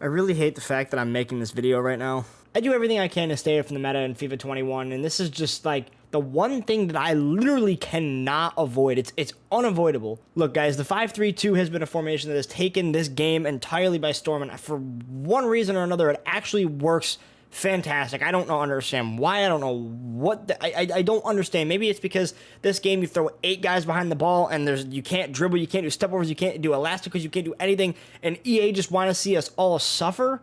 I really hate the fact that I'm making this video right now. I do everything I can to stay away from the meta in FIFA 21, and this is just like the one thing that I literally cannot avoid. It's unavoidable. Look, guys, the 5-3-2 has been a formation that has taken this game entirely by storm, and for one reason or another, it actually works fantastic. I don't understand why. I don't know what I don't understand. Maybe it's because this game you throw 8 guys behind the ball and you can't dribble, you can't do step overs, you can't do elasticals, you can't do anything, and EA just want to see us all suffer.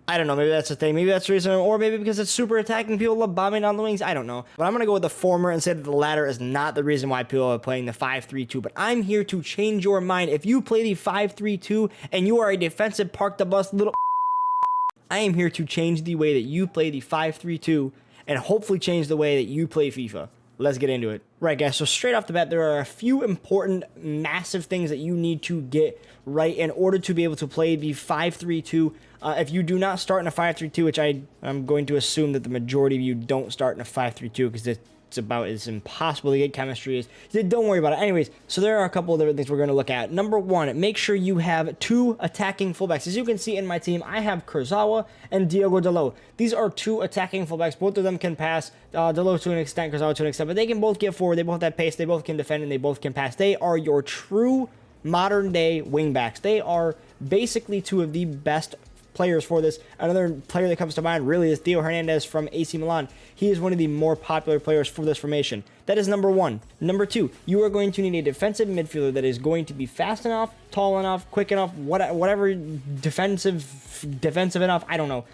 I don't know, maybe that's the thing, maybe that's the reason, or maybe because it's super attacking, people love bombing down the wings, I don't know. But I'm going to go with the former and say that the latter is not the reason why people are playing the 5-3-2, but I'm here to change your mind. If you play the 5-3-2 and you are a defensive park the bus little I am here to change the way that you play the 5-3-2 and hopefully change the way that you play FIFA. Let's get into it. Right, guys, so straight off the bat, there are a few important, massive things that you need to get right in order to be able to play the 5-3-2. If you do not start in a 5-3-2, which I'm going to assume that the majority of you don't start in a 5-3-2 because it's about as impossible to get chemistry as. Don't worry about it. Anyways, so there are a couple of different things we're going to look at. Number one, make sure you have 2 attacking fullbacks. As you can see in my team, I have Kurzawa and Diogo Dalot. These are 2 attacking fullbacks. Both of them can pass. Dalot to an extent, Kurzawa to an extent, but they can both get forward. They both have pace. They both can defend, and they both can pass. They are your true modern-day wingbacks. They are basically 2 of the best players for this. Another player that comes to mind really is Theo Hernandez from AC Milan. He is one of the more popular players for this formation. That is number 1. Number 2, you are going to need a defensive midfielder that is going to be fast enough, tall enough, quick enough, whatever, defensive enough, I don't know.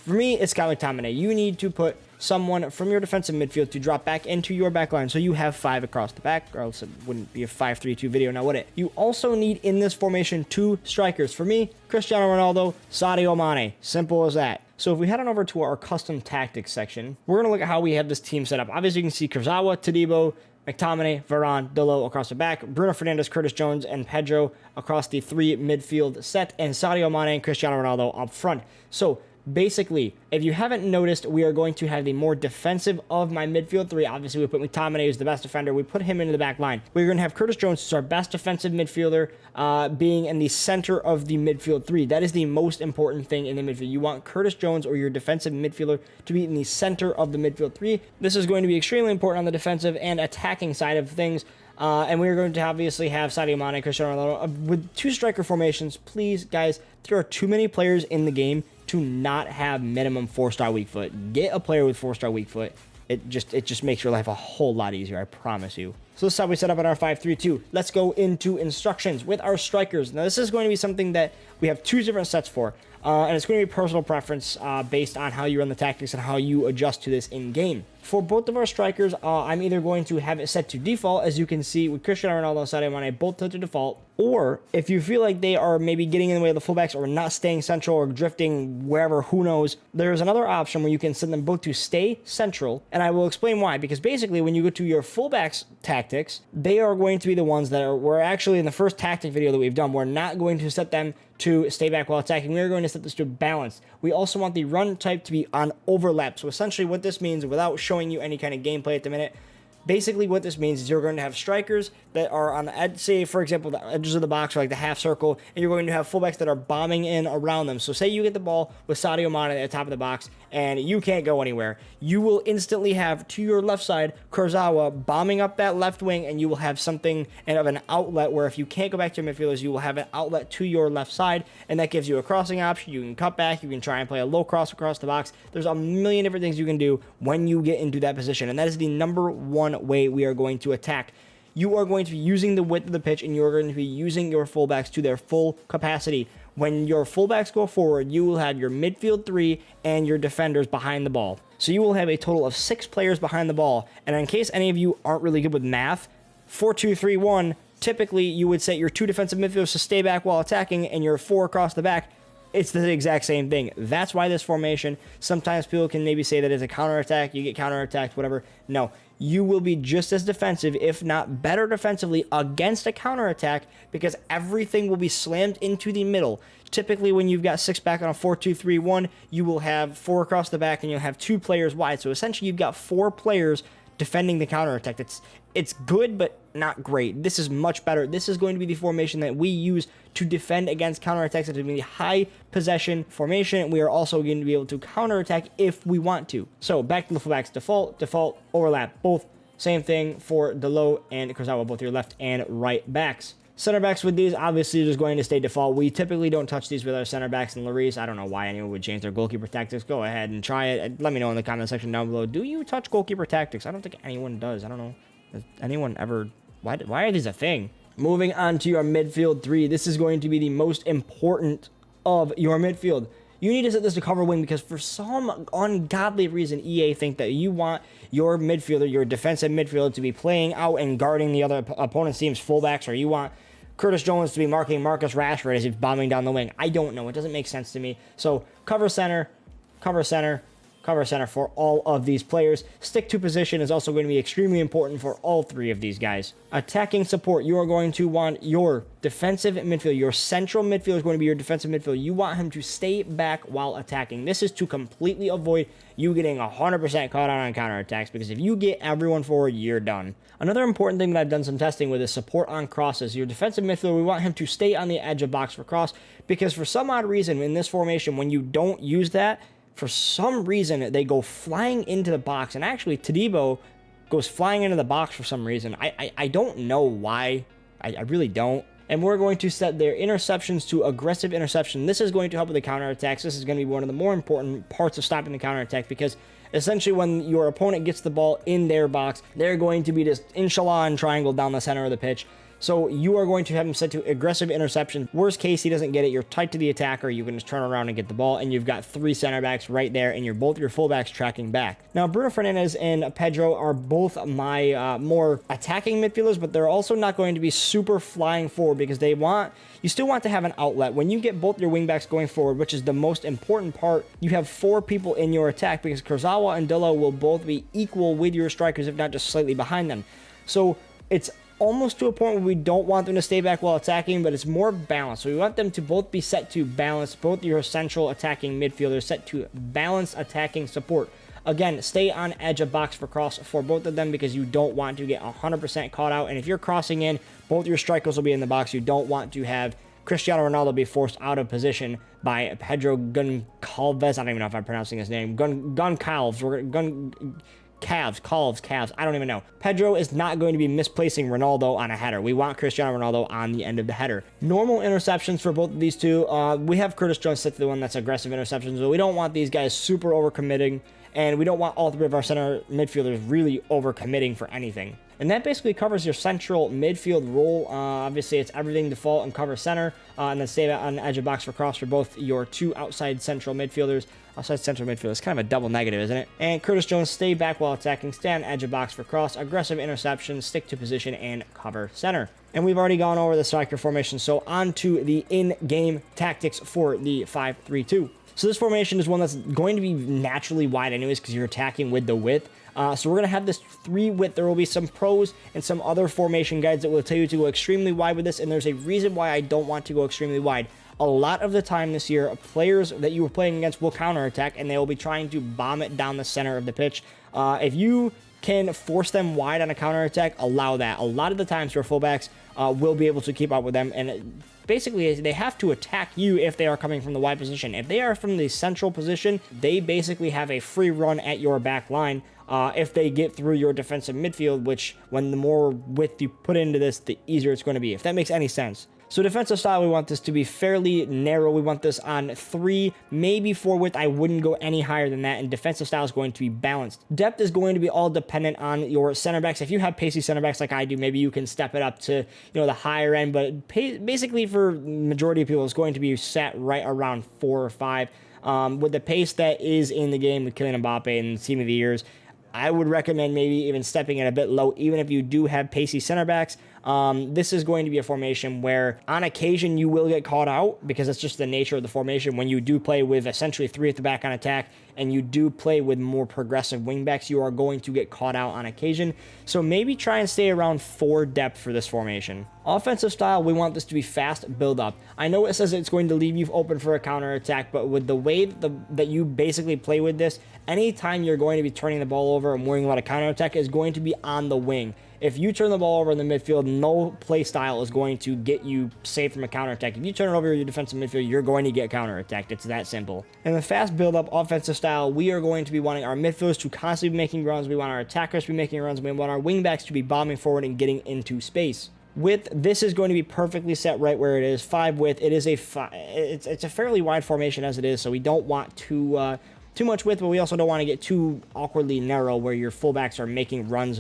For me, it's Scott McTominay. You need to put someone from your defensive midfield to drop back into your back line so you have 5 across the back, or else it wouldn't be a 5-3-2 video, now would it? You also need in this formation 2 strikers. For me, Cristiano Ronaldo, Sadio Mane. Simple as that. So if we head on over to our custom tactics section, we're going to look at how we have this team set up. Obviously, you can see Kurzawa, Todibo, McTominay, Varane, Dalot across the back, Bruno Fernandes, Curtis Jones, and Pedro across the 3 midfield set, and Sadio Mane and Cristiano Ronaldo up front. So basically, if you haven't noticed, we are going to have the more defensive of my midfield 3. Obviously, we put McTominay as the best defender. We put him into the back line. We're going to have Curtis Jones as our best defensive midfielder, being in the center of the midfield 3. That is the most important thing in the midfield. You want Curtis Jones or your defensive midfielder to be in the center of the midfield 3. This is going to be extremely important on the defensive and attacking side of things. And we're going to obviously have Sadio Mane and Cristiano Ronaldo. With 2 striker formations, please, guys, there are too many players in the game to not have minimum 4-star weak foot. Get a player with 4-star weak foot. It just makes your life a whole lot easier, I promise you. So this is how we set up in our 5-3-2. Let's go into instructions with our strikers. Now this is going to be something that we have 2 different sets for. And it's going to be personal preference based on how you run the tactics and how you adjust to this in-game. For both of our strikers, I'm either going to have it set to default, as you can see with Cristiano Ronaldo and Sadio Mane both set to default, or if you feel like they are maybe getting in the way of the fullbacks or not staying central or drifting wherever, who knows, there's another option where you can set them both to stay central, and I will explain why. Because basically, when you go to your fullbacks tactics, they are going to be the ones that we're actually in the first tactic video that we've done, we're not going to set them to stay back while attacking. We're going to set this to balance. We also want the run type to be on overlap. So essentially what this means, without showing you any kind of gameplay at the minute, basically what this means is you're going to have strikers that are on the edge, say for example the edges of the box or like the half circle, and you're going to have fullbacks that are bombing in around them. So say you get the ball with Sadio Mane at the top of the box and you can't go anywhere, you will instantly have to your left side Kurzawa bombing up that left wing, and you will have something of an outlet where if you can't go back to your midfielders, you will have an outlet to your left side, and that gives you a crossing option. You can cut back, you can try and play a low cross across the box. There's a million different things you can do when you get into that position, and that is the number 1 way we are going to attack. You are going to be using the width of the pitch, and you are going to be using your fullbacks to their full capacity. When your fullbacks go forward, you will have your midfield 3 and your defenders behind the ball. So you will have a total of 6 players behind the ball. And in case any of you aren't really good with math, 4-2-3-1, typically you would set your 2 defensive midfielders to stay back while attacking and your 4 across the back. It's the exact same thing. That's why this formation, sometimes people can maybe say that it's a counterattack, you get counterattacked, whatever. No, you will be just as defensive, if not better defensively, against a counterattack, because everything will be slammed into the middle. Typically, when you've got 6 back on a 4-2-3-1, you will have 4 across the back, and you'll have 2 players wide. So essentially, you've got 4 players defending the counterattack. It's good, but not great. This is much better. This is going to be the formation that we use to defend against counterattacks. It's going to be a high possession formation. We are also going to be able to counterattack if we want to. So back to the fullbacks, default, overlap, both same thing for Delo and Kurzawa, both your left and right backs. Center backs with these, obviously, just going to stay default. We typically don't touch these with our center backs and Lloris. I don't know why anyone would change their goalkeeper tactics. Go ahead and try it. Let me know in the comment section down below. Do you touch goalkeeper tactics? I don't think anyone does. I don't know. Does anyone ever... Why are these a thing? Moving on to your midfield three. This is going to be the most important of your midfield. You need to set this to cover wing because for some ungodly reason, EA think that you want your midfielder, your defensive midfielder, to be playing out and guarding the other opponent's team's fullbacks, or you want Curtis Jones to be marking Marcus Rashford as he's bombing down the wing. I don't know. It doesn't make sense to me. So cover center, cover center, cover center for all of these players. Stick to position is also going to be extremely important for all three of these guys. Attacking support, you are going to want your defensive midfield. Your central midfield is going to be your defensive midfield. You want him to stay back while attacking. This is to completely avoid you getting 100% caught out on counterattacks, because if you get everyone forward, you're done. Another important thing that I've done some testing with is support on crosses. Your defensive midfield, we want him to stay on the edge of box for cross, because for some odd reason in this formation, when you don't use that, for some reason, they go flying into the box. And actually, Todibo goes flying into the box for some reason. I don't know why. I really don't. And we're going to set their interceptions to aggressive interception. This is going to help with the counterattacks. This is going to be one of the more important parts of stopping the counterattack, because essentially when your opponent gets the ball in their box, they're going to be just inshallah and triangle down the center of the pitch. So you are going to have him set to aggressive interception. Worst case, he doesn't get it. You're tight to the attacker. You can just turn around and get the ball, and you've got three center backs right there, and both your fullbacks tracking back. Now, Bruno Fernandes and Pedro are both my more attacking midfielders, but they're also not going to be super flying forward, because you still want to have an outlet. When you get both your wingbacks going forward, which is the most important part, you have four people in your attack, because Kurzawa and Delo will both be equal with your strikers, if not just slightly behind them. So it's almost to a point where we don't want them to stay back while attacking, but it's more balanced. So we want them to both be set to balance, both your central attacking midfielders set to balance attacking support. Again, stay on edge of box for cross for both of them, because you don't want to get 100% caught out. And if you're crossing in, both your strikers will be in the box. You don't want to have Cristiano Ronaldo be forced out of position by Pedro Goncalves. I don't even know if I'm pronouncing his name. Calves. I don't even know. Pedro is not going to be misplacing Ronaldo on a header. We want Cristiano Ronaldo on the end of the header. Normal interceptions for both of these two. We have Curtis Jones set to the one that's aggressive interceptions, but we don't want these guys super overcommitting, and we don't want all three of our center midfielders really overcommitting for anything. And that basically covers your central midfield role. Obviously, it's everything default and cover center, and then stay on the edge of box for cross for both your two outside central midfielders. Outside central midfield is kind of a double negative, isn't it? And Curtis Jones, stay back while attacking, stay on edge of box for cross, aggressive interception, stick to position, and cover center. And we've already gone over the striker formation, so on to the in-game tactics for the 5-3-2. So this formation is one that's going to be naturally wide anyways, because you're attacking with the width. So we're going to have this 3 width. There will be some pros and some other formation guides that will tell you to go extremely wide with this, and there's a reason why I don't want to go extremely wide. A lot of the time this year, players that you were playing against will counterattack, and they will be trying to bomb it down the center of the pitch. If you can force them wide on a counterattack, allow that. A lot of the times your fullbacks will be able to keep up with them, and basically they have to attack you if they are coming from the wide position. If they are from the central position, they basically have a free run at your back line if they get through your defensive midfield, which when the more width you put into this, the easier it's going to be, if that makes any sense. So defensive style, we want this to be fairly narrow. We want this on 3, maybe 4 width. I wouldn't go any higher than that, and defensive style is going to be balanced. Depth is going to be all dependent on your center backs. If you have pacey center backs like I do, maybe you can step it up to the higher end, but basically for majority of people, it's going to be set right around 4 or 5. With the pace that is in the game with Kylian Mbappe and Team of the Years, I would recommend maybe even stepping it a bit low, even if you do have pacey center backs. This is going to be a formation where on occasion you will get caught out because it's just the nature of the formation. When you do play with essentially 3 at the back on attack and you do play with more progressive wingbacks, you are going to get caught out on occasion. So maybe try and stay around 4 depth for this formation. Offensive style, we want this to be fast build up. I know it says it's going to leave you open for a counter attack, but with the way that you basically play with this, anytime you're going to be turning the ball over and worrying about a counter attack is going to be on the wing. If you turn the ball over in the midfield, no play style is going to get you safe from a counterattack. If you turn it over your defensive midfield, you're going to get counterattacked. It's that simple. In the fast build-up offensive style, we are going to be wanting our midfielders to constantly be making runs. We want our attackers to be making runs. We want our wingbacks to be bombing forward and getting into space. Width, this is going to be perfectly set right where it is. 5 width. It is it's a fairly wide formation as it is, so we don't want too much width, but we also don't want to get too awkwardly narrow where your fullbacks are making runs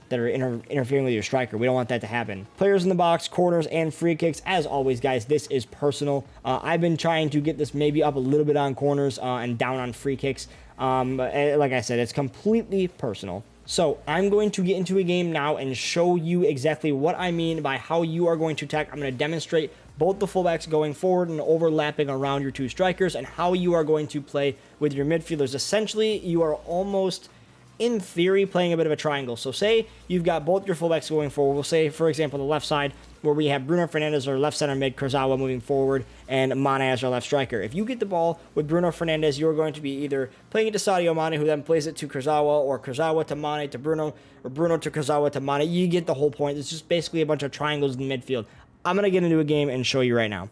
that are interfering with your striker. We don't want that to happen. Players in the box, corners, and free kicks. As always, guys, this is personal. I've been trying to get this maybe up a little bit on corners and down on free kicks. But like I said, it's completely personal. So I'm going to get into a game now and show you exactly what I mean by how you are going to attack. I'm going to demonstrate both the fullbacks going forward and overlapping around your 2 strikers and how you are going to play with your midfielders. Essentially, you are almost, in theory, playing a bit of a triangle. So say you've got both your fullbacks going forward. We'll say, for example, the left side where we have Bruno Fernandes, our left center mid, Kurzawa moving forward, and Mane as our left striker. If you get the ball with Bruno Fernandes, you're going to be either playing it to Sadio Mane, who then plays it to Kurzawa, or Kurzawa to Mane to Bruno, or Bruno to Kurzawa to Mane. You get the whole point. It's just basically a bunch of triangles in the midfield. I'm going to get into a game and show you right now.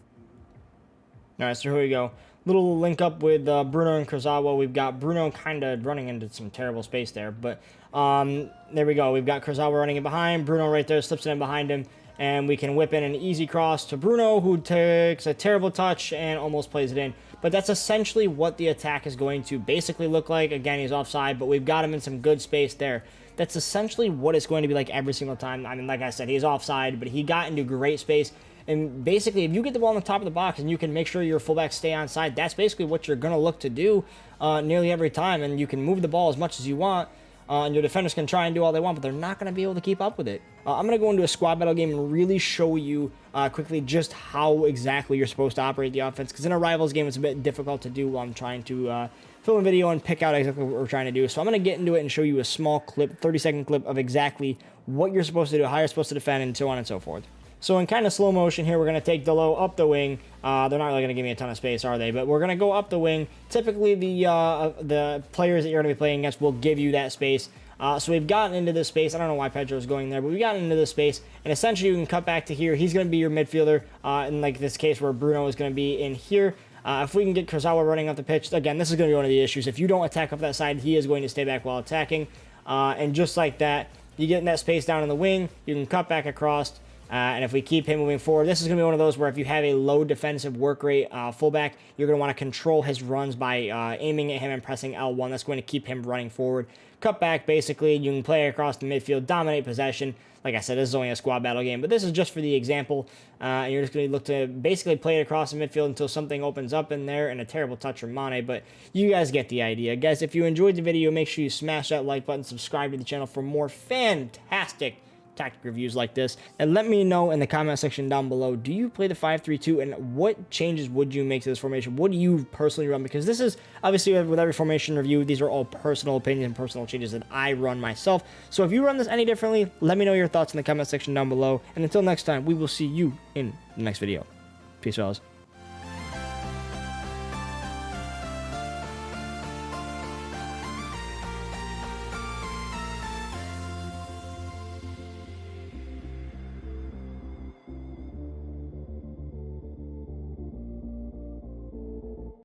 All right, so here we go. Little link up with Bruno and Kurzawa. We've got Bruno kind of running into some terrible space there, but there we go. We've got Kurzawa running in behind. Bruno right there slips it in behind him, and we can whip in an easy cross to Bruno, who takes a terrible touch and almost plays it in. But that's essentially what the attack is going to basically look like. Again, he's offside, but we've got him in some good space there. That's essentially what it's going to be like every single time. I mean, like I said, he's offside, but he got into great space. And basically, if you get the ball on the top of the box and you can make sure your fullbacks stay onside, that's basically what you're going to look to do nearly every time. And you can move the ball as much as you want. And your defenders can try and do all they want, but they're not going to be able to keep up with it. I'm going to go into a squad battle game and really show you quickly just how exactly you're supposed to operate the offense. Because in a rivals game, it's a bit difficult to do while I'm trying to film a video and pick out exactly what we're trying to do. So I'm going to get into it and show you a small clip, 30-second clip of exactly what you're supposed to do, how you're supposed to defend, and so on and so forth. So in kind of slow motion here, we're going to take Delo up the wing. They're not really going to give me a ton of space, are they? But we're going to go up the wing. Typically, the players that you're going to be playing against will give you that space. So we've gotten into this space. I don't know why Pedro's going there, but we've gotten into this space. And essentially, you can cut back to here. He's going to be your midfielder in like this case where Bruno is going to be in here. If we can get Kurzawa running up the pitch, again, this is going to be one of the issues. If you don't attack up that side, he is going to stay back while attacking. And just like that, you get in that space down in the wing. You can cut back across. And if we keep him moving forward, this is going to be one of those where if you have a low defensive work rate fullback, you're going to want to control his runs by aiming at him and pressing L1. That's going to keep him running forward. Cut back, basically, you can play across the midfield, dominate possession. Like I said, this is only a squad battle game, but this is just for the example. And you're just going to look to basically play it across the midfield until something opens up in there, and a terrible touch from Mane, but you guys get the idea. Guys, if you enjoyed the video, make sure you smash that like button, subscribe to the channel for more fantastic tactic reviews like this, and let me know in the comment section down below, do you play the 5-3-2 and what changes would you make to this formation? What do you personally run? Because this is obviously with every formation review, these are all personal opinions and personal changes that I run myself. So if you run this any differently, let me know your thoughts in the comment section down below, and until next time, we will see you in the next video. Peace, fellas.